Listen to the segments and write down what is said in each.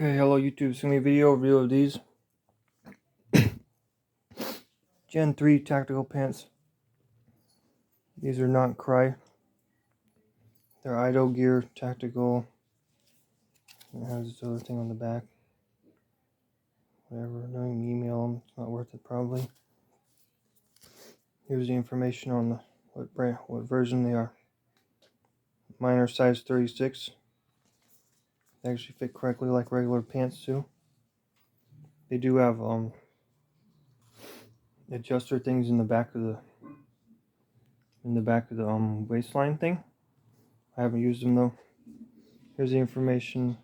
Okay, hello YouTube. It's gonna be a video review of these Gen 3 tactical pants. These are not Cry. They're IDOGEAR tactical. It has this other thing on the back. Whatever, don't even email them. It's not worth it probably. Here's the information on the what version they are. Mine are size 36. They actually fit correctly like regular pants too. They do have adjuster things in the back of the waistline thing. I haven't used them though. Here's the information.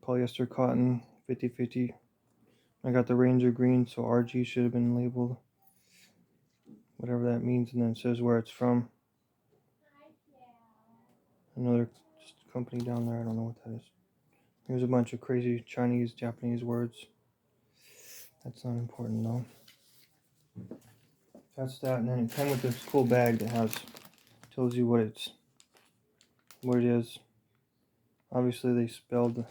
Polyester cotton 50/50. I got the Ranger green, so RG should have been labeled, whatever that means, and then it says where it's from. Another company down there, I don't know what that is. Here's a bunch of crazy Chinese, Japanese words. That's not important though. That's that, and then it came with this cool bag that tells you what it is. Obviously they spelled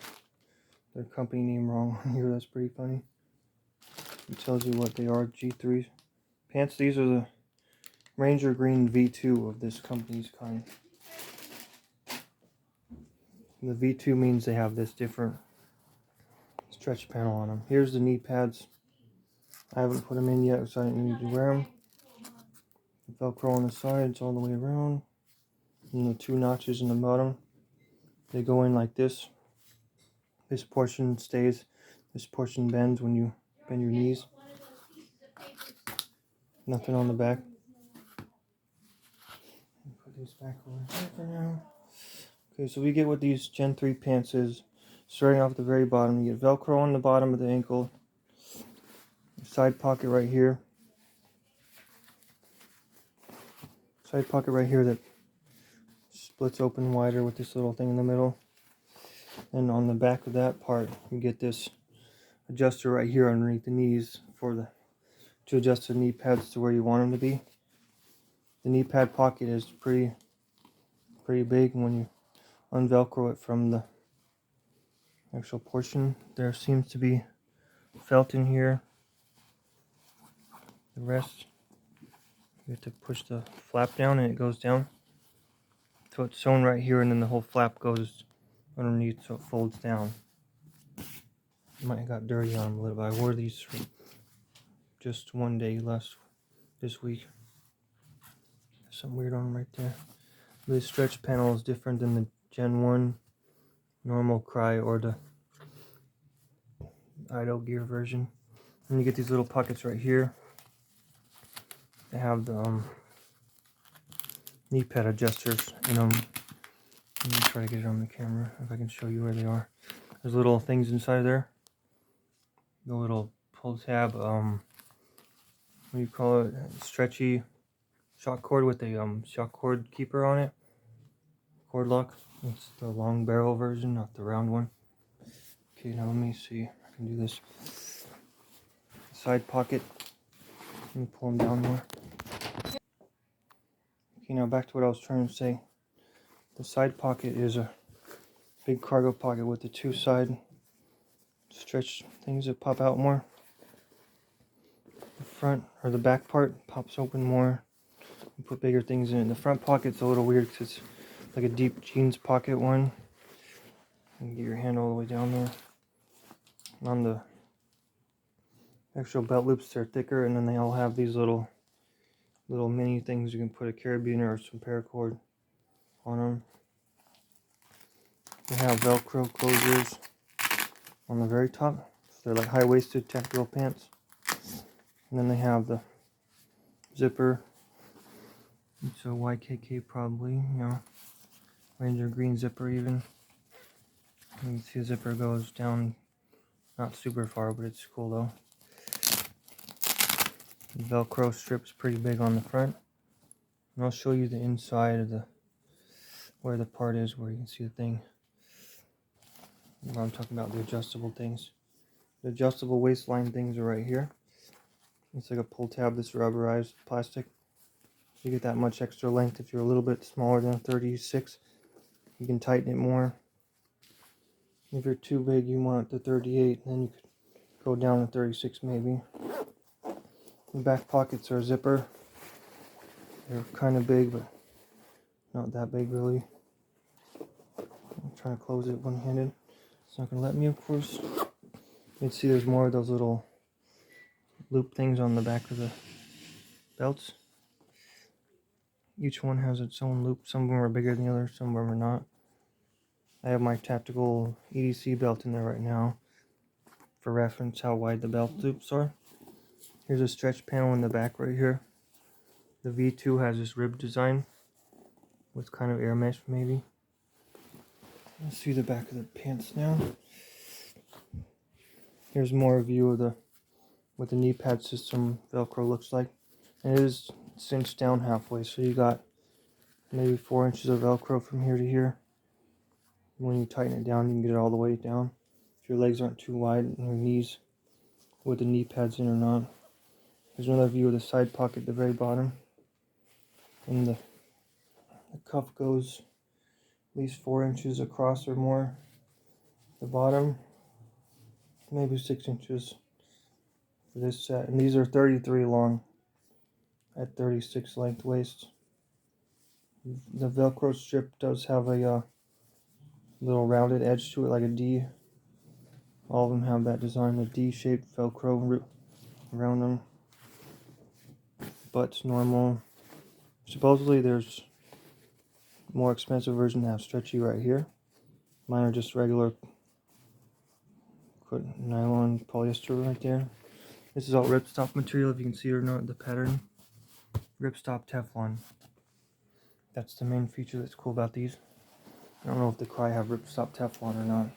their company name wrong here. That's pretty funny. It tells you what they are. G3 pants. These are the Ranger green V2 of this company's kind. The V2 means they have this different stretch panel on them. Here's the knee pads. I haven't put them in yet, so I didn't need to wear them. The Velcro on the sides all the way around. And the two notches in the bottom. They go in like this. This portion stays. This portion bends when you bend your knees. Nothing on the back. Put these back over here for now. Okay, so we get what these Gen 3 pants is. Starting off at the very bottom, you get Velcro on the bottom of the ankle. Side pocket right here. Side pocket right here that splits open wider with this little thing in the middle. And on the back of that part, you get this adjuster right here underneath the knees to adjust the knee pads to where you want them to be. The knee pad pocket is pretty big when you unvelcro it from the actual portion. There seems to be felt in here. The rest, you have to push the flap down and it goes down. So it's sewn right here, and then the whole flap goes underneath so it folds down. Might have got dirty on them a little bit. I wore these for just one day this week. There's something weird on them right there. The stretch panel is different than the Gen 1 normal Cry or the IDOGEAR version. And you get these little pockets right here. They have the knee pad adjusters in them. Let me try to get it on the camera if I can show you where they are. There's little things inside there. The little pull tab, what do you call it? Stretchy shock cord with a shock cord keeper on it. Cord lock. It's the long barrel version, not the round one. Okay, now let me see if I can do this. Side pocket. Let me pull them down more. Okay, now back to what I was trying to say. The side pocket is a big cargo pocket with the two side stretch things that pop out more. The front or the back part pops open more. You put bigger things in it. The front pocket's a little weird because it's like a deep jeans pocket one. You can get your hand all the way down there. On the actual belt loops, they're thicker, and then they all have these little mini things you can put a carabiner or some paracord on them. They have Velcro closures on the very top. So they're like high-waisted tactical pants. And then they have the zipper. It's a YKK probably, you know. Ranger green zipper even. You can see the zipper goes down not super far, but it's cool though. The Velcro strip's pretty big on the front. And I'll show you the inside of where the part is, where you can see the thing. I'm talking about the adjustable things. The adjustable waistline things are right here. It's like a pull tab that's rubberized plastic. You get that much extra length if you're a little bit smaller than 36. You can tighten it more. If you're too big, you want the 38, then you could go down to 36 maybe. The back pockets are a zipper. They're kind of big, but not that big really. I'm trying to close it one-handed. It's not going to let me, of course. You can see there's more of those little loop things on the back of the belts. Each one has its own loop. Some of them are bigger than the others, some of them are not. I have my tactical EDC belt in there right now for reference how wide the belt loops are. Here's a stretch panel in the back right here. The V2 has this rib design with kind of air mesh maybe. Let's see the back of the pants now. Here's more view of what the knee pad system Velcro looks like. And it is cinched down halfway, so you got maybe 4 inches of Velcro from here to here. When you tighten it down, you can get it all the way down. If your legs aren't too wide and your knees with the knee pads in or not. Here's another view of the side pocket at the very bottom. And the cuff goes at least 4 inches across or more. The bottom, maybe 6 inches for this set. And these are 33 long at 36 length waist. The Velcro strip does have a little rounded edge to it like a D. All of them have that design, a D-shaped Velcro around them. But normal. Supposedly there's more expensive version that have stretchy right here. Mine are just regular nylon polyester right there. This is all ripstop material, if you can see or not, the pattern. Ripstop Teflon. That's the main feature that's cool about these. I don't know if the Cry have ripstop Teflon or not.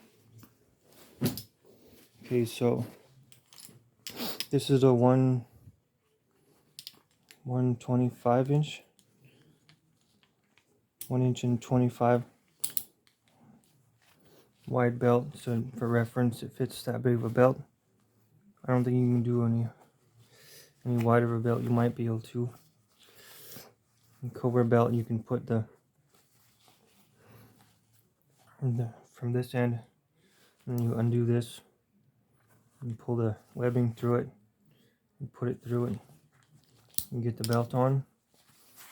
Okay, so this is a 125 inch. 1 inch and 25 wide belt. So for reference, it fits that big of a belt. I don't think you can do any wider of a belt. You might be able to. In Cobra belt, you can put from this end, and you undo this, and pull the webbing through it, and put it through it, and get the belt on.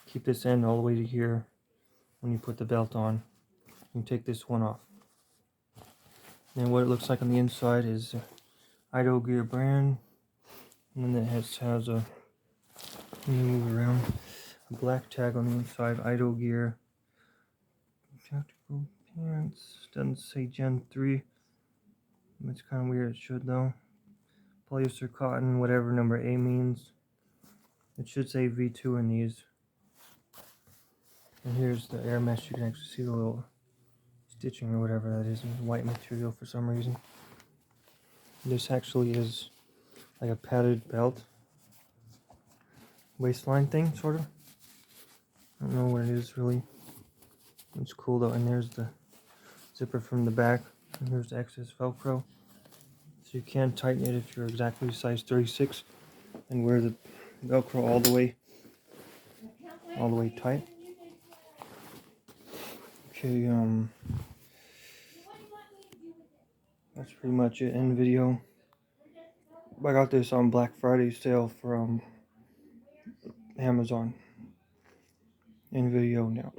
Keep this end all the way to here. When you put the belt on, you take this one off. And what it looks like on the inside is IDOGEAR brand, and then it has a, let me move around, a black tag on the inside, IDOGEAR tactical pants. Doesn't say Gen 3. It's kind of weird. It should though. Polyester cotton, whatever number A means. It should say V2 in these. And here's the air mesh. You can actually see the little stitching or whatever that is in white material for some reason. This actually is like a padded belt waistline thing, sort of. I don't know what it is really. It's cool though. And there's the zipper from the back. And here's the excess Velcro. So you can tighten it if you're exactly size 36 and wear the Velcro all the way tight. Okay, that's pretty much it in video. I got this on Black Friday sale from Amazon. In video now.